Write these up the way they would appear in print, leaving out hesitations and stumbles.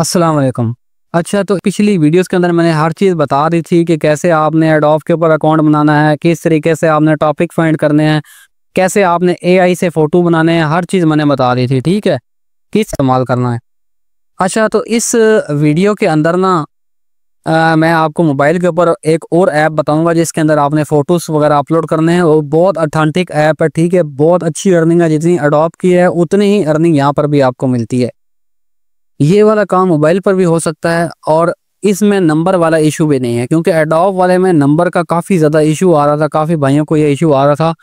अस्सलाम वालेकुम। अच्छा, तो पिछली वीडियोस के अंदर मैंने हर चीज़ बता दी थी कि कैसे आपने एडोब के ऊपर अकाउंट बनाना है, किस तरीके से आपने टॉपिक फाइंड करने हैं, कैसे आपने एआई से फ़ोटो बनाने हैं, हर चीज़ मैंने बता दी थी, ठीक है? किस इस्तेमाल करना है। अच्छा, तो इस वीडियो के अंदर ना मैं आपको मोबाइल के ऊपर एक और ऐप बताऊँगा जिसके अंदर आपने फ़ोटोज़ वगैरह अपलोड करने हैं और बहुत ऑथेंटिक ऐप है, ठीक है? बहुत अच्छी अर्निंग है, जितनी एडोब की है उतनी ही अर्निंग यहाँ पर भी आपको मिलती है। ये वाला काम मोबाइल पर भी हो सकता है और इसमें नंबर वाला इशू भी नहीं है, क्योंकि एडोब वाले में नंबर का काफ़ी ज़्यादा इशू आ रहा था। काफ़ी भाइयों को ये इशू आ रहा था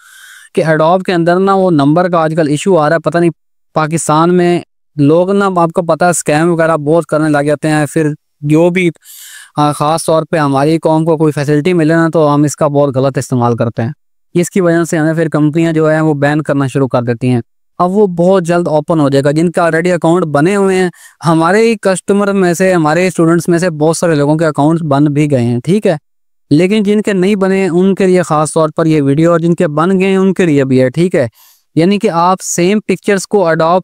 कि एडोब के अंदर ना वो नंबर का आजकल इशू आ रहा है। पता नहीं, पाकिस्तान में लोग ना, आपको पता है, स्कैम वगैरह बहुत करने लग जाते हैं। फिर जो भी ख़ास तौर पे हमारी कौम को कोई फैसिलिटी मिले ना, तो हम इसका बहुत गलत इस्तेमाल करते हैं। इसकी वजह से हमें फिर कंपनियां जो है वो बैन करना शुरू कर देती हैं। अब वो बहुत जल्द ओपन हो जाएगा। जिनका ऑलरेडी अकाउंट बने हुए हैं, हमारे ही कस्टमर में से, हमारे स्टूडेंट्स में से बहुत सारे लोगों के अकाउंट्स बन भी गए हैं, ठीक है? लेकिन जिनके नहीं बने हैं उनके लिए ख़ास तौर पर ये वीडियो, और जिनके बन गए हैं उनके लिए भी है, ठीक है? यानी कि आप सेम पिक्चर्स को एडोब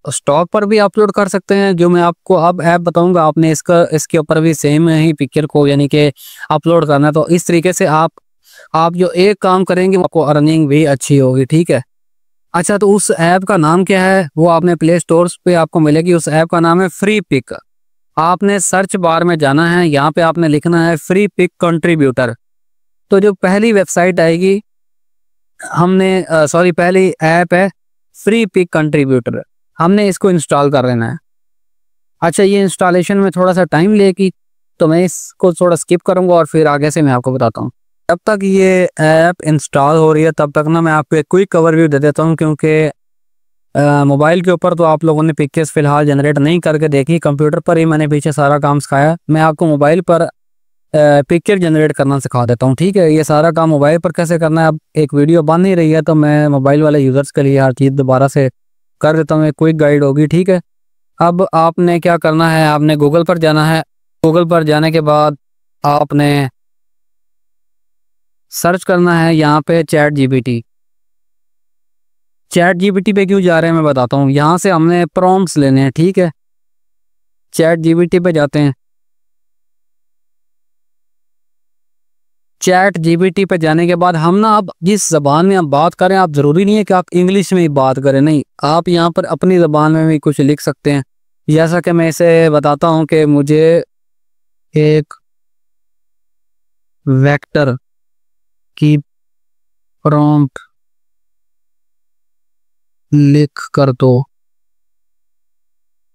स्टॉक पर भी अपलोड कर सकते हैं। जो मैं आपको अब ऐप बताऊंगा, आपने इसके ऊपर भी सेम ही पिक्चर को यानी कि अपलोड करना है। तो इस तरीके से आप जो एक काम करेंगे आपको अर्निंग भी अच्छी होगी, ठीक है? अच्छा, तो उस ऐप का नाम क्या है? वो आपने प्ले स्टोर पे आपको मिलेगी। उस ऐप का नाम है फ्री पिक। आपने सर्च बार में जाना है, यहाँ पे आपने लिखना है फ्री पिक कंट्रीब्यूटर। तो जो पहली वेबसाइट आएगी, पहली ऐप है फ्री पिक कंट्रीब्यूटर। हमने इसको इंस्टॉल कर लेना है। अच्छा, ये इंस्टॉलेशन में थोड़ा सा टाइम लेगी, तो मैं इसको थोड़ा स्किप करूंगा और फिर आगे से मैं आपको बताता हूँ। जब तक ये ऐप इंस्टॉल हो रही है तब तक ना मैं आपको एक क्विक कवरव्यू दे देता हूँ, क्योंकि मोबाइल के ऊपर तो आप लोगों ने पिक्चर्स फिलहाल जनरेट नहीं करके देखी। कंप्यूटर पर ही मैंने पीछे सारा काम सिखाया। मैं आपको मोबाइल पर पिक्चर जनरेट करना सिखा देता हूँ, ठीक है? ये सारा काम मोबाइल पर कैसे करना है, अब एक वीडियो बन नहीं रही है तो मैं मोबाइल वाले यूज़र्स के लिए हर चीज़ दोबारा से कर देता हूँ। एक क्विक गाइड होगी, ठीक है? अब आपने क्या करना है, आपने गूगल पर जाना है। गूगल पर जाने के बाद आपने सर्च करना है यहाँ पे चैट जीपीटी। चैट जीपीटी पे क्यों जा रहे हैं मैं बताता हूँ। यहाँ से हमने प्रॉम्प्ट्स लेने हैं, ठीक है? चैट जीपीटी पे जाते हैं। चैट जीपीटी पे जाने के बाद हम ना, अब जिस ज़बान में आप बात करें, आप ज़रूरी नहीं है कि आप इंग्लिश में ही बात करें, नहीं, आप यहाँ पर अपनी ज़बान में भी कुछ लिख सकते हैं। जैसा कि मैं इसे बताता हूँ कि मुझे एक वेक्टर की प्रॉम्प्ट लिख कर दो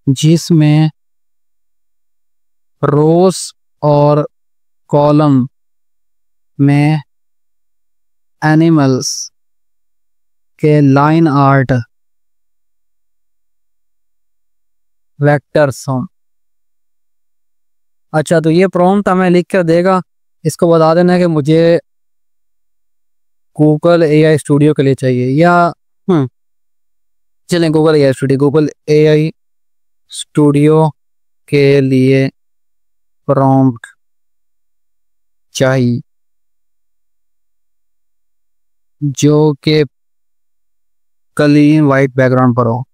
जिसमें रोज और कॉलम में एनिमल्स के लाइन आर्ट वेक्टर्स हों। अच्छा, तो ये प्रॉम्प्ट हमें लिख कर देगा। इसको बता देना है कि मुझे गूगल एआई स्टूडियो के लिए चाहिए, या चलें गूगल एआई स्टूडियो के लिए प्रॉम्प्ट चाहिए जो कि क्लीन वाइट बैकग्राउंड पर हो।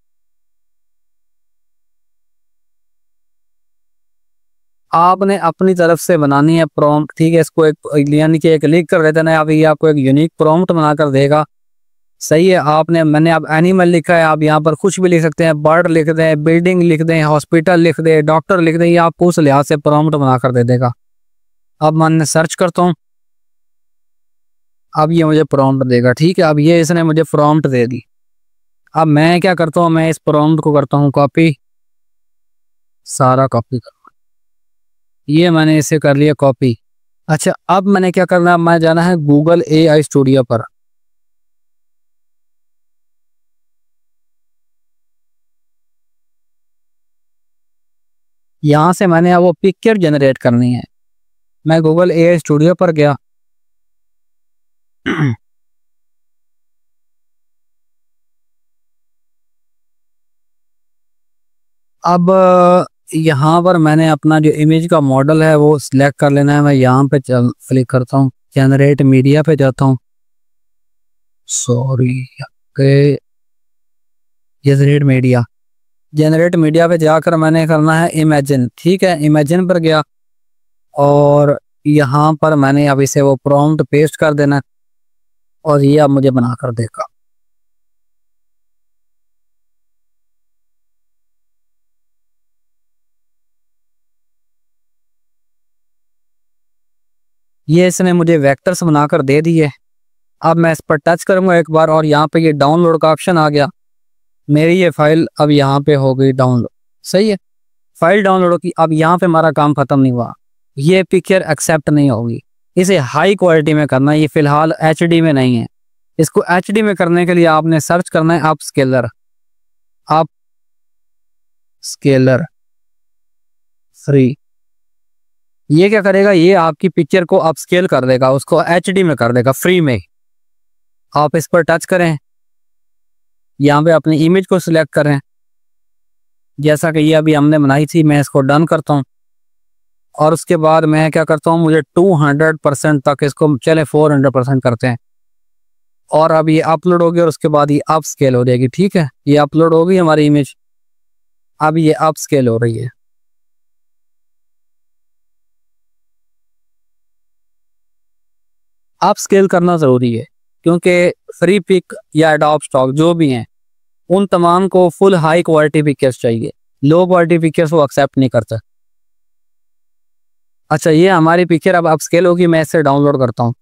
आपने अपनी तरफ से बनानी है प्रॉम्प्ट, ठीक है? इसको एक यानी कि एक लिख कर दे देना है। अभी ये आपको एक यूनिक प्रॉम्प्ट बना कर देगा, सही है? मैंने अब एनिमल लिखा है, आप यहाँ पर कुछ भी लिख सकते हैं। बर्ड लिख दें, बिल्डिंग लिख दें, हॉस्पिटल लिख दें, डॉक्टर लिख दें, ये आपको उस लिहाज से प्रॉम्प्ट बना कर दे देगा। अब मैं सर्च करता हूँ, अब ये मुझे प्रॉम्प्ट देगा, ठीक है? अब ये इसने मुझे प्रॉम्प्ट दे दी। अब मैं क्या करता हूँ, मैं इस प्रॉम्प्ट को करता हूँ कॉपी, सारा कॉपी कर, ये मैंने इसे कर लिया कॉपी। अच्छा, अब मैंने क्या करना है, मैं जाना है गूगल एआई स्टूडियो पर। यहाँ से मैंने अब वो पिक्चर जनरेट करनी है। मैं गूगल एआई स्टूडियो पर गया। अब यहाँ पर मैंने अपना जो इमेज का मॉडल है वो सिलेक्ट कर लेना है। मैं यहाँ पे क्लिक करता हूँ, जनरेट मीडिया पे जाता हूँ, sorry, generate media. Generate media पे जाकर मैंने करना है इमेजिन। ठीक है, इमेजिन पर गया और यहाँ पर मैंने अब इसे वो प्रॉम्प्ट पेस्ट कर देना और ये अब मुझे बना कर देगा। ये इसने मुझे वेक्टर्स बनाकर दे दिए। अब मैं इस पर टच करूंगा एक बार और यहाँ पे ये डाउनलोड का ऑप्शन आ गया। मेरी ये फाइल अब यहाँ पे हो गई डाउनलोड। सही है, फाइल डाउनलोड की। अब यहाँ पे हमारा काम खत्म नहीं हुआ, ये पिक्चर एक्सेप्ट नहीं होगी। इसे हाई क्वालिटी में करना है, ये फिलहाल एचडी में नहीं है। इसको एचडी में करने के लिए आपने सर्च करना है up scalar, up scalar free. ये क्या करेगा, ये आपकी पिक्चर को अपस्केल कर देगा, उसको एचडी में कर देगा फ्री में। आप इस पर टच करें, यहाँ पे अपनी इमेज को सिलेक्ट करें जैसा कि ये अभी हमने बनाई थी। मैं इसको डन करता हूँ और उसके बाद मैं क्या करता हूँ, मुझे 200% तक इसको, चले 400% करते हैं। और अब ये अपलोड हो गया और उसके बाद ये अप स्केल हो जाएगी। ठीक है, ये अपलोड हो गई हमारी इमेज, अब ये अप स्केल हो रही है। अप स्केल करना ज़रूरी है क्योंकि फ्री पिक या एडोब स्टॉक जो भी हैं उन तमाम को फुल हाई क्वालिटी पिक्चर्स चाहिए, लो क्वालिटी पिक्चर्स वो एक्सेप्ट नहीं करता। अच्छा, ये हमारी पिक्चर अब अपस्केल होगी, मैं इसे डाउनलोड करता हूँ।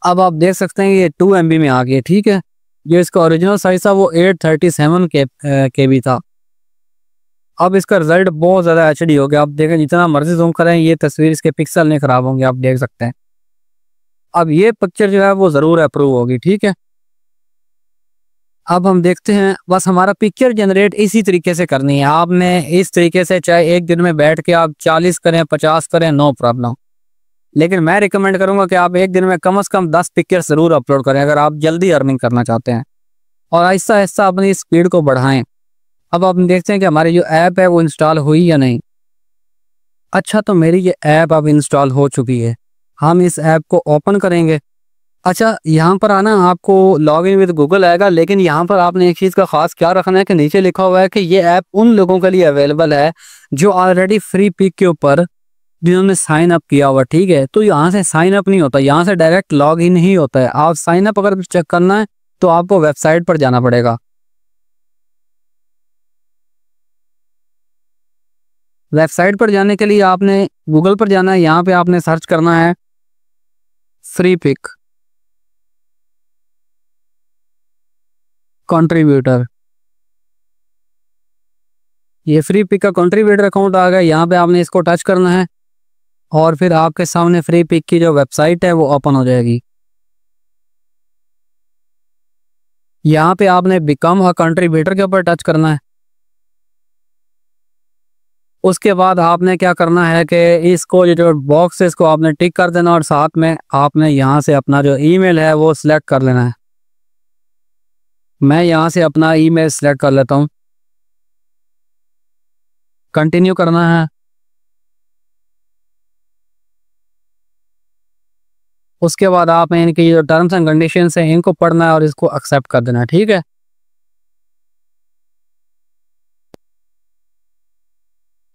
अब आप देख सकते हैं ये 2 MB में आ गई। ठीक है, जो इसका ओरिजिनल साइज था वो 837 KB था। अब इसका रिजल्ट बहुत ज़्यादा एचडी हो गया। आप देखें, जितना मर्जी जूम करें ये तस्वीर, इसके पिक्सल नहीं ख़राब होंगे, आप देख सकते हैं। अब ये पिक्चर जो है वो ज़रूर अप्रूव होगी। ठीक है, अब हम देखते हैं। बस हमारा पिक्चर जनरेट इसी तरीके से करनी है आपने, इस तरीके से, चाहे एक दिन में बैठ के आप 40 करें 50 करें, नो प्रॉब्लम। लेकिन मैं रिकमेंड करूंगा कि आप एक दिन में कम से कम 10 पिक्चर ज़रूर अपलोड करें अगर आप जल्दी अर्निंग करना चाहते हैं, और आहिस्ता आहिस्ता अपनी स्पीड को बढ़ाएं। अब आप देखते हैं कि हमारी जो ऐप है वो इंस्टॉल हुई या नहीं। अच्छा, तो मेरी ये ऐप अब इंस्टॉल हो चुकी है। हम इस ऐप को ओपन करेंगे। अच्छा, यहाँ पर आना आपको लॉग इन विद गूगल आएगा, लेकिन यहाँ पर आपने एक चीज़ का खास क्या रखना है कि नीचे लिखा हुआ है कि ये ऐप उन लोगों के लिए अवेलेबल है जो ऑलरेडी फ्री पिक के ऊपर जिन्होंने साइन अप किया हुआ। ठीक है, तो यहाँ से साइन अप नहीं होता, यहाँ से डायरेक्ट लॉग इन ही होता है। आप साइन अप अगर चेक करना है तो आपको वेबसाइट पर जाना पड़ेगा। वेबसाइट पर जाने के लिए आपने गूगल पर जाना है, यहाँ पे आपने सर्च करना है फ्री पिक कंट्रीब्यूटर। ये फ्री पिक का कंट्रीब्यूटर अकाउंट आ गया, यहाँ पे आपने इसको टच करना है और फिर आपके सामने फ्री पिक की जो वेबसाइट है वो ओपन हो जाएगी। यहाँ पे आपने बिकम अ कंट्रीब्यूटर के ऊपर टच करना है। उसके बाद आपने क्या करना है कि इसको, ये जो बॉक्स है इसको आपने टिक कर देना और साथ में आपने यहाँ से अपना जो ईमेल है वो सिलेक्ट कर लेना है। मैं यहाँ से अपना ईमेल सिलेक्ट कर लेता हूँ, कंटिन्यू करना है। उसके बाद आपने इनकी जो टर्म्स एंड कंडीशंस हैं इनको पढ़ना है और इसको एक्सेप्ट कर देना है। ठीक है,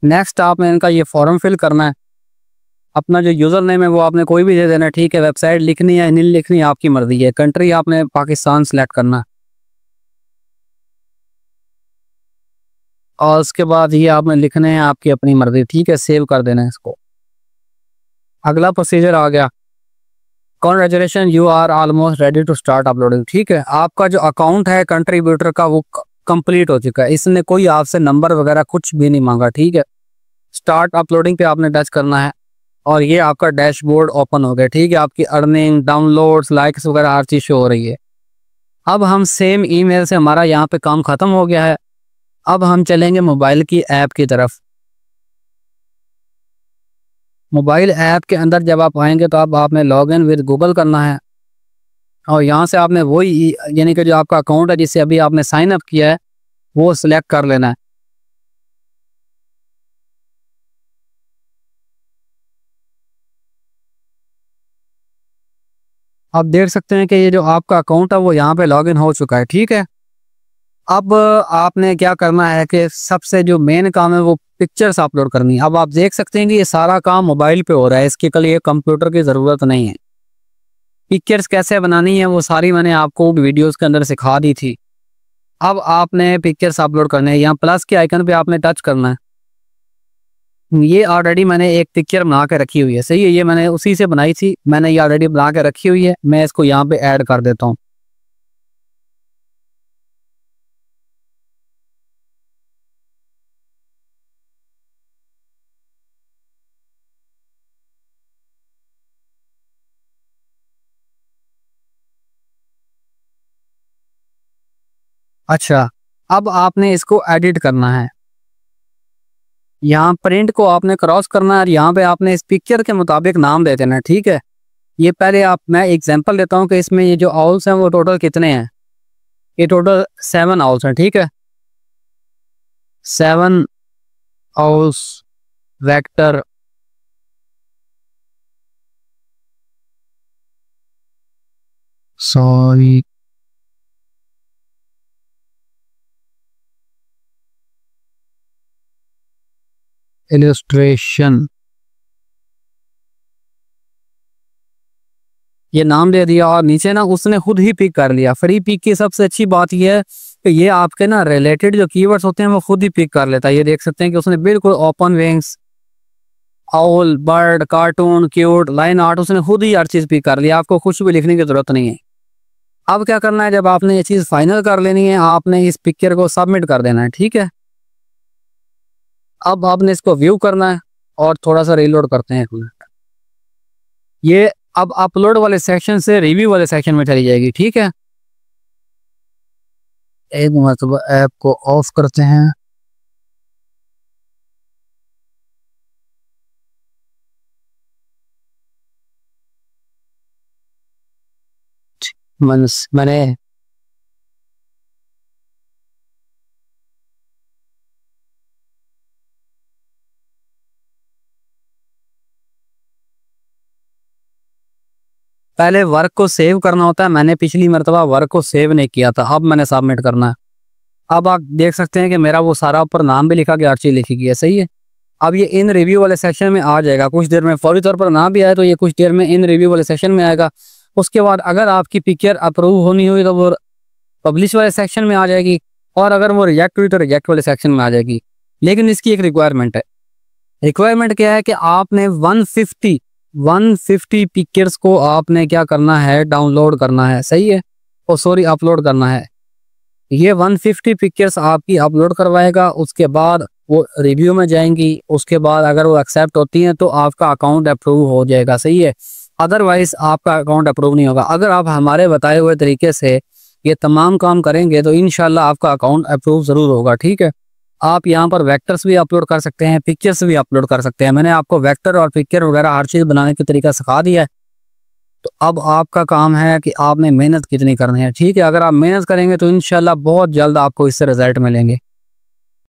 नेक्स्ट आपने इनका ये फॉर्म फिल करना है। अपना जो यूज़र नेम है वो आपने कोई भी दे देना है। ठीक है, वेबसाइट लिखनी है नहीं लिखनी आपकी मर्जी है। कंट्री आपने पाकिस्तान सेलेक्ट करना है और उसके बाद ये आपने लिखने हैं आपकी अपनी मर्जी। ठीक है, सेव कर देना है इसको। अगला प्रोसीजर आ गया, congratulation you are almost ready to start uploading. ठीक है, आपका जो अकाउंट है कंट्रीब्यूटर का वो कंप्लीट हो चुका है, इसने कोई आपसे नंबर वगैरह कुछ भी नहीं मांगा। ठीक है, स्टार्ट अपलोडिंग पे आपने टच करना है और ये आपका डैशबोर्ड ओपन हो गया। ठीक है, आपकी अर्निंग, डाउनलोड्स, लाइक्स वगैरह हर चीज़ शो हो रही है। अब हम सेम ईमेल से, हमारा यहाँ पे काम ख़त्म हो गया है। अब हम चलेंगे मोबाइल की ऐप की तरफ। मोबाइल ऐप के अंदर जब आप आएंगे तो अब आपने लॉग इन विद गूगल करना है और यहाँ से आपने वही, यानी कि जो आपका अकाउंट है जिससे अभी आपने साइन अप किया है वो सिलेक्ट कर लेना है। आप देख सकते हैं कि ये जो आपका अकाउंट है वो यहाँ पे लॉगिन हो चुका है। ठीक है, अब आपने क्या करना है कि सबसे जो मेन काम है वो पिक्चर्स अपलोड करनी है। अब आप देख सकते हैं कि ये सारा काम मोबाइल पे हो रहा है, इसके लिए कंप्यूटर की ज़रूरत नहीं है। पिक्चर्स कैसे बनानी है वो सारी मैंने आपको वीडियोस के अंदर सिखा दी थी। अब आपने पिक्चर्स अपलोड करने हैं, यहाँ प्लस के आइकन पे आपने टच करना है। ये ऑलरेडी मैंने एक पिक्चर बना के रखी हुई है, सही है, ये मैंने उसी से बनाई थी, मैंने ये ऑलरेडी बना के रखी हुई है। मैं इसको यहाँ पे ऐड कर देता हूँ। अच्छा, अब आपने इसको एडिट करना है। यहाँ प्रिंट को आपने क्रॉस करना है और यहाँ पे आपने इस पिक्चर के मुताबिक नाम दे देना है। ठीक है, ये पहले मैं एग्जांपल देता हूँ कि इसमें ये जो आउल्स हैं वो टोटल कितने हैं। ये टोटल 7 आउल्स हैं। ठीक है, 7 आउल्स वेक्टर सॉरी इलस्ट्रेशन, ये नाम दे दिया और नीचे ना उसने खुद ही पिक कर लिया। फ्री पिक की सबसे अच्छी बात ये है कि ये आपके ना रिलेटेड जो कीवर्ड्स होते हैं वो खुद ही पिक कर लेता है। ये देख सकते हैं कि उसने बिल्कुल open wings, owl, bird, cartoon, cute, line art, उसने खुद ही हर चीज़ पिक कर लिया, आपको कुछ भी लिखने की ज़रूरत नहीं है। अब क्या करना है, जब आपने ये चीज़ फाइनल कर लेनी है, आपने इस पिक्चर को सबमिट कर देना है। ठीक है, अब आपने इसको व्यू करना है और थोड़ा सा रीलोड करते हैं 1 मिनट। ये अब अपलोड वाले सेक्शन से रिव्यू वाले सेक्शन में चली जाएगी। ठीक है, एक मतलब ऐप को ऑफ करते हैं। मैंने पहले वर्क को सेव करना होता है, मैंने पिछली मरतबा वर्क को सेव नहीं किया था, अब मैंने सबमिट करना है। अब आप देख सकते हैं कि मेरा वो सारा ऊपर नाम भी लिखा गया, हर चीज़ लिखी गई है। सही है, अब ये इन रिव्यू वाले सेक्शन में आ जाएगा कुछ देर में। फौरी तौर पर ना भी आए तो ये कुछ देर में इन रिव्यू वाले सेक्शन में आएगा। उसके बाद अगर आपकी पिक्चर अप्रूव होनी हुई तो वो पब्लिश वाले सेक्शन में आ जाएगी, और अगर वो रिजेक्ट हुई तो रिजेक्ट वाले सेक्शन में आ जाएगी। लेकिन इसकी एक रिक्वायरमेंट है। रिक्वायरमेंट क्या है कि आपने 150 पिक्चर्स को आपने क्या करना है, डाउनलोड करना है। सही है, और सॉरी अपलोड करना है। ये 150 पिक्चर्स आपकी अपलोड करवाएगा, उसके बाद वो रिव्यू में जाएंगी। उसके बाद अगर वो एक्सेप्ट होती हैं तो आपका अकाउंट अप्रूव हो जाएगा। सही है, अदरवाइज आपका अकाउंट अप्रूव नहीं होगा। अगर आप हमारे बताए हुए तरीके से ये तमाम काम करेंगे तो इंशाल्लाह आपका अकाउंट अप्रूव ज़रूर होगा। ठीक है, आप यहाँ पर वेक्टर्स भी अपलोड कर सकते हैं, पिक्चर्स भी अपलोड कर सकते हैं। मैंने आपको वेक्टर और पिक्चर वगैरह हर चीज़ बनाने का तरीका सिखा दिया है। तो अब आपका काम है कि आपने मेहनत कितनी करनी है। ठीक है, अगर आप मेहनत करेंगे तो इंशाल्लाह बहुत जल्द आपको इससे रिजल्ट मिलेंगे।